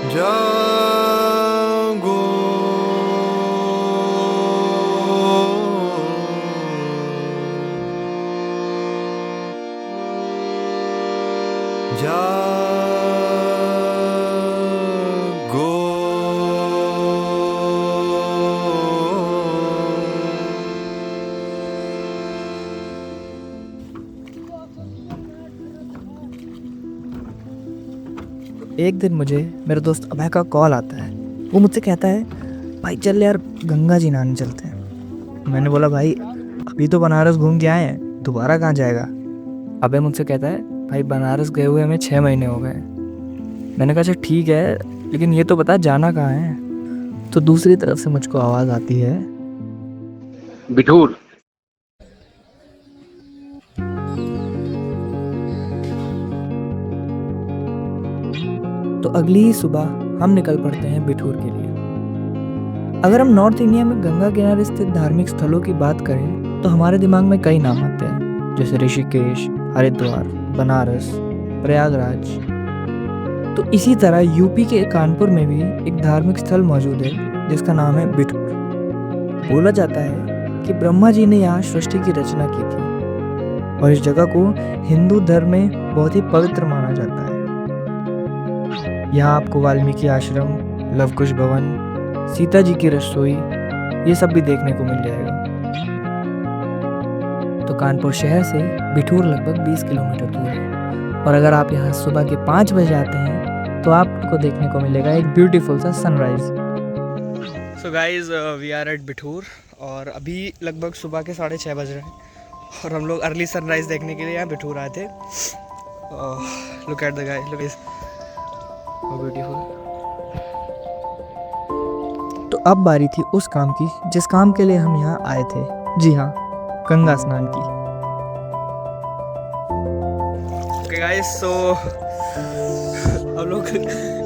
जागो जागो एक दिन मुझे मेरे दोस्त अभय का कॉल आता है। वो मुझसे कहता है, भाई चल यार गंगा जी नहाने चलते हैं। मैंने बोला, भाई अभी तो बनारस घूम के आए हैं, दोबारा कहाँ जाएगा। अभय मुझसे कहता है, भाई बनारस गए हुए हमें 6 महीने हो गए। मैंने कहा, अच्छा ठीक है, लेकिन ये तो बता जाना कहाँ है। तो दूसरी तरफ से मुझको आवाज़ आती है, बिठूर। तो अगली ही सुबह हम निकल पड़ते हैं बिठूर के लिए। अगर हम नॉर्थ इंडिया में गंगा किनारे स्थित धार्मिक स्थलों की बात करें तो हमारे दिमाग में कई नाम आते हैं, जैसे ऋषिकेश, हरिद्वार, बनारस, प्रयागराज। तो इसी तरह यूपी के कानपुर में भी एक धार्मिक स्थल मौजूद है जिसका नाम है बिठूर। बोला जाता है कि ब्रह्मा जी ने यहाँ सृष्टि की रचना की थी और इस जगह को हिंदू धर्म में बहुत ही पवित्र माना जाता है। यहाँ आपको वाल्मीकि आश्रम, लवकुश भवन, सीता जी की रसोई, ये सब भी देखने को मिल जाएगा। तो कानपुर शहर से बिठूर लगभग 20 किलोमीटर दूर है और अगर आप यहाँ सुबह के 5 बजे आते हैं तो आपको देखने को मिलेगा एक ब्यूटीफुल सा sunrise. So guys we are at Bithoor और अभी लगभग सुबह के 6:30 बज रहे हैं और हम लोग अर्ली सनराइज देखने के लिए यहाँ बिठूर आए थे। Look at the guys, look is how beautiful. तो अब बारी थी उस काम की जिस काम के लिए हम यहाँ आए थे। जी हाँ, गंगा स्नान की। ओके गाइस, सो हम लोग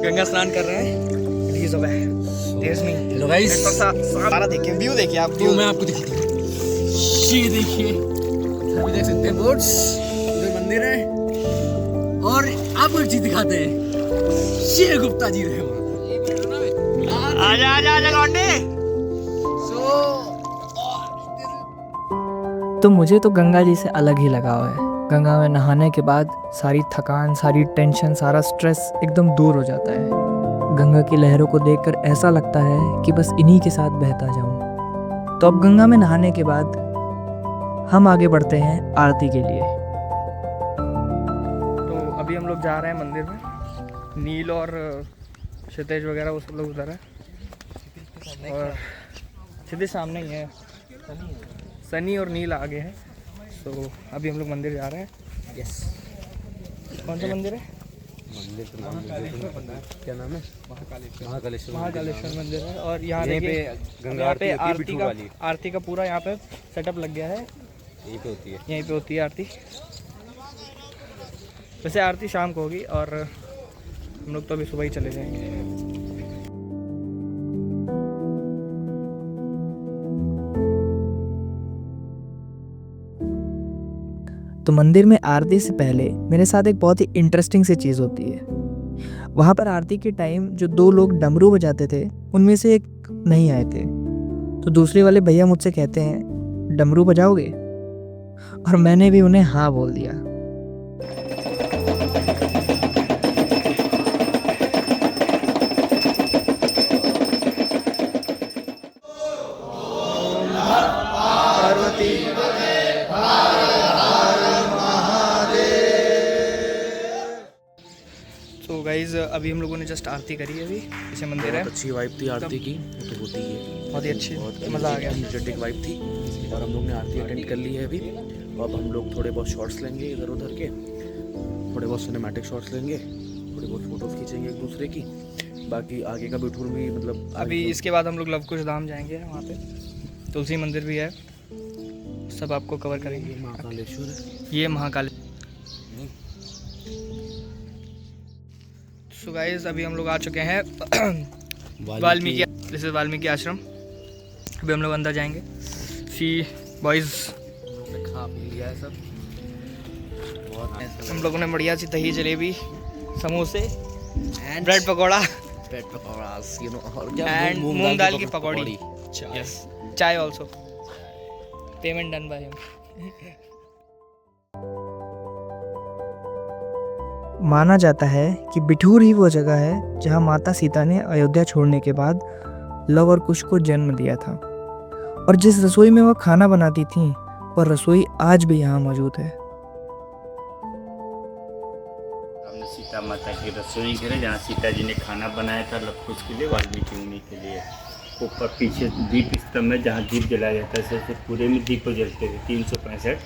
गंगा स्नान कर रहे हैं। प्लीज अबे देयर मी। हेलो गाइस, सारा देखिए, व्यू देखिए आप। तो मैं आपको दिखाता हूँ। ये देखिए, अभी देख सकते हैं बोट्स, उधर मंदिर है और आपको एक चीज दिखाते हैं, शेर गुप्ता जी रहे वहाँ। आजा आजा आजा लौंडे। तो मुझे तो गंगा जी से अलग ही लगाव है। गंगा में नहाने के बाद सारी थकान, सारी टेंशन, सारा स्ट्रेस एकदम दूर हो जाता है। गंगा की लहरों को देखकर ऐसा लगता है कि बस इन्हीं के साथ बहता जाऊं। तो अब गंगा में नहाने के बाद हम आगे बढ़ते हैं आरती के लिए। तो अभी हम लोग जा रहे हैं मंदिर में। नील और क्षितेज वगैरह वो सब लोग उधर है और सीधे सामने ही है, सनी और नील आगे हैं। तो अभी हम लोग मंदिर जा रहे हैं। यस, कौन सा मंदिर है? मंदिर क्या नाम है? महाकालेश्वर मंदिर है। और यहाँ पे गंगा आरती आरती का पूरा यहाँ पे सेटअप लग गया है। यहीं पे होती है, यहीं पे होती है आरती। वैसे आरती शाम को होगी और हम लोग तो अभी सुबह ही चले जाएंगे। तो मंदिर में आरती से पहले मेरे साथ एक बहुत ही इंटरेस्टिंग सी चीज़ होती है। वहाँ पर आरती के टाइम जो 2 लोग डमरू बजाते थे उनमें से एक नहीं आए थे। तो दूसरे वाले भैया मुझसे कहते हैं, डमरू बजाओगे? और मैंने भी उन्हें हाँ बोल दिया। तो गाइज अभी हम लोगों ने जस्ट आरती करी है। अभी पीछे मंदिर है। अच्छी वाइब थी आरती की, वो तो होती ही है, बहुत ही अच्छी, मज़ा आ गया। एनर्जेटिक वाइब थी और हम लोग ने आरती अटेंड कर ली है अभी। अब हम लोग थोड़े बहुत शॉट्स लेंगे इधर उधर के, थोड़े बहुत सिनेमैटिक शॉट्स लेंगे, थोड़ी बहुत फोटोज़ खींचेंगे एक दूसरे की। बाकी आगे का बिठूर भी मतलब अभी इसके बाद हम लोग लवकुश धाम जाएंगे। वहाँ पे तुलसी मंदिर भी है, सब आपको कवर करेंगे। महाकालेश्वर है, ये महाकाल। सो गाइस अभी हम लोग आ चुके हैं वाल्मीकि, दिस इज वाल्मीकि आश्रम। अभी हम लोग अंदर जाएंगे। सी बॉयज़ खा पी लिया है सब, बहुत हम लोगों ने बढ़िया सी दही जलेबी, समोसे, bread pakora pet pakoras, you know, और क्या And मूंग दाल की पकौड़ी. Yes. Chai also. Payment done by him. माना जाता है कि बिठूर ही वो जगह है जहां माता सीता ने अयोध्या छोड़ने के बाद लव और कुश को जन्म दिया था, और जिस रसोई में वह खाना बनाती थी वह रसोई आज भी यहाँ मौजूद है। हमने सीता माता की रसोई घर है जहाँ सीता जी ने खाना बनाया था लव कुश के लिए, वाल्मीकि मुनि के लिए। ऊपर पीछे दीप स्तंभ है जहाँ दीप जलाया जाता है, सबसे पूरे में दीपक जलते थे, 365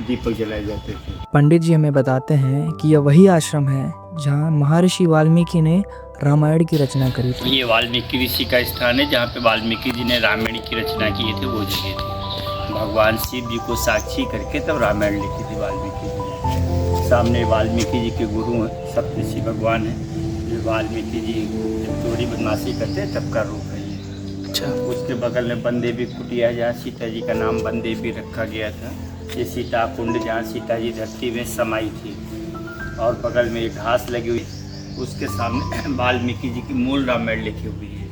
दीपक जलाए जाते थे। पंडित जी हमें बताते हैं कि यह वही आश्रम है जहाँ महर्षि वाल्मीकि ने रामायण की रचना करी थी। ये वाल्मीकि ऋषि का स्थान है जहाँ पे वाल्मीकि जी ने रामायण की रचना की थी, वो जगह थी। भगवान शिव जी को साक्षी करके तब रामायण लिखी थी वाल्मीकि जी ने। सामने वाल्मीकि जी के गुरु हैं, सप्तऋषि भगवान हैं। ये वाल्मीकि जी जब चोरी बदमाशी करते हैं तब का रूप है ये। अच्छा। उसके बगल में वन देवी कुटिया है जहाँ सीता जी का नाम वन देवी रखा गया था। ये सीता कुंड जहाँ सीता जी धरती में समाई थी, और बगल में एक घास लगी हुई, उसके सामने वाल्मीकि जी की मूल रामायण लिखी हुई है।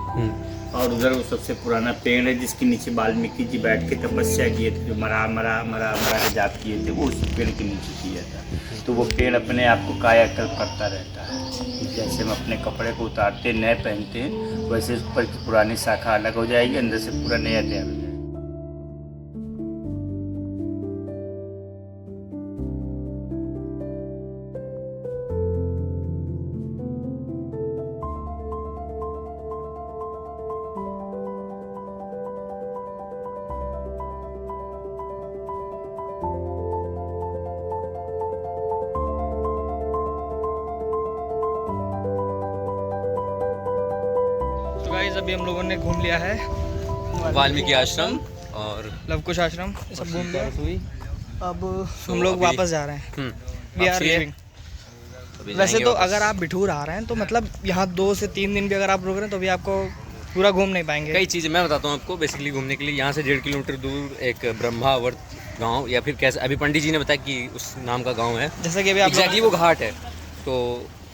और उधर वो सबसे पुराना पेड़ है जिसके नीचे वाल्मीकि जी बैठ के तपस्या किए थे, जो मरा मरा मरा मरा के जाप किए थे, वो उस पेड़ के नीचे किया था। तो वो पेड़ अपने आप को कायाकल्प करता रहता है। जैसे हम अपने कपड़े को उतारते नए पहनते हैं, वैसे ऊपर की पुरानी शाखा अलग हो जाएगी, अंदर से पूरा नया तैयार हो जाएगा। तो गाइस अभी हम लोगों ने घूम लिया है वाल्मीकि आश्रम और लवकुश आश्रम, ये सब घूम लिया। अब हम लोग वापस जा रहे हैं। We are leaving. वैसे तो अगर आप बिठूर आ रहे हैं तो मतलब यहाँ 2 से 3 दिन भी अगर आप रुक रहे हैं तो भी आपको पूरा घूम नहीं पाएंगे। कई चीज़ें मैं बताता हूँ आपको। बेसिकली घूमने के लिए यहाँ से 1.5 किलोमीटर दूर एक ब्रह्मावर्त गांव, या फिर कैसे अभी पंडित जी ने बताया कि उस नाम का गांव है, जैसा कि अभी आप एग्जैक्टली वो घाट है। तो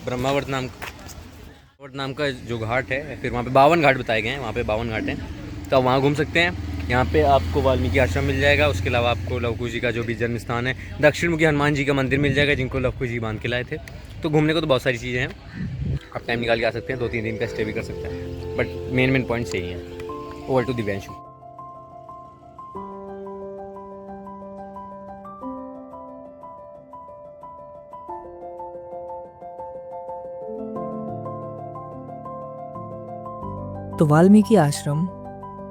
ब्रह्मावर्त नाम का जो घाट है, फिर वहाँ पे 52 घाट बताए गए हैं, वहाँ पे 52 घाट हैं, तो आप वहाँ घूम सकते हैं। यहाँ पे आपको वाल्मीकि आश्रम मिल जाएगा। उसके अलावा आपको लवकुश जी का जो भी जन्म स्थान है, दक्षिण मुखी हनुमान जी का मंदिर मिल जाएगा, जिनको लवकुश जी बांध के लाए थे। तो घूमने को तो बहुत सारी चीज़ें हैं, आप टाइम निकाल के आ सकते हैं, 2-3 दिन का स्टे भी कर सकते हैं, बट मेन पॉइंट्स यही हैं। Over to Divyanshu. तो वाल्मीकि आश्रम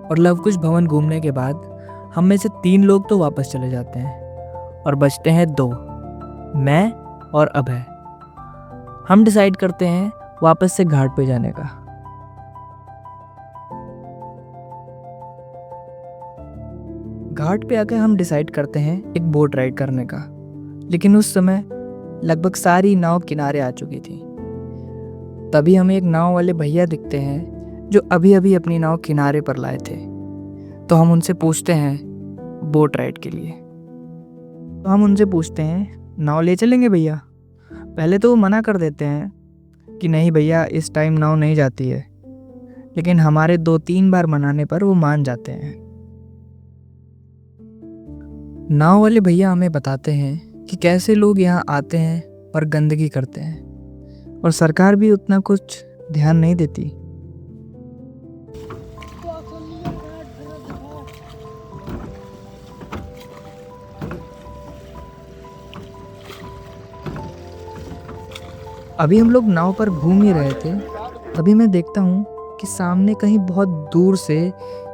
और लवकुश भवन घूमने के बाद हम में से 3 लोग तो वापस चले जाते हैं और बचते हैं 2, मैं और अभय। हम डिसाइड करते हैं वापस से घाट पे जाने का। घाट पे आकर हम डिसाइड करते हैं एक बोट राइड करने का, लेकिन उस समय लगभग सारी नाव किनारे आ चुकी थी। तभी हमें एक नाव वाले भैया दिखते हैं जो अभी अभी अपनी नाव किनारे पर लाए थे। तो हम उनसे पूछते हैं बोट राइड के लिए। तो हम उनसे पूछते हैं नाव ले चलेंगे भैया। पहले तो वो मना कर देते हैं कि नहीं भैया इस टाइम नाव नहीं जाती है, लेकिन हमारे 2-3 बार मनाने पर वो मान जाते हैं। नाव वाले भैया हमें बताते हैं कि कैसे लोग यहाँ आते हैं और गंदगी करते हैं, और सरकार भी उतना कुछ ध्यान नहीं देती। अभी हम लोग नाव पर घूम ही रहे थे, तभी मैं देखता हूँ कि सामने कहीं बहुत दूर से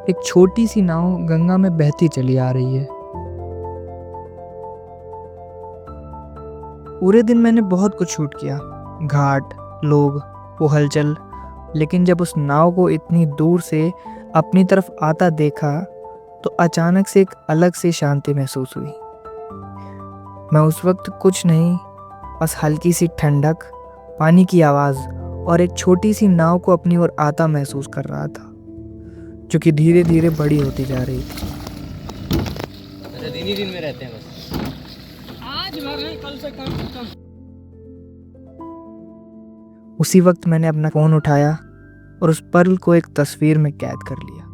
एक छोटी सी नाव गंगा में बहती चली आ रही है। पूरे दिन मैंने बहुत कुछ शूट किया, घाट, लोग, वो हलचल, लेकिन जब उस नाव को इतनी दूर से अपनी तरफ आता देखा तो अचानक से एक अलग सी शांति महसूस हुई। मैं उस वक्त कुछ नहीं, बस हल्की सी ठंडक, पानी की आवाज़ और एक छोटी सी नाव को अपनी ओर आता महसूस कर रहा था, जो कि धीरे धीरे बड़ी होती जा रही थी। अच्छा, दिन ही दिन में रहते हैं बस। आज भर है, कल से काम खत्म। उसी वक्त मैंने अपना फ़ोन उठाया और उस पल को एक तस्वीर में कैद कर लिया।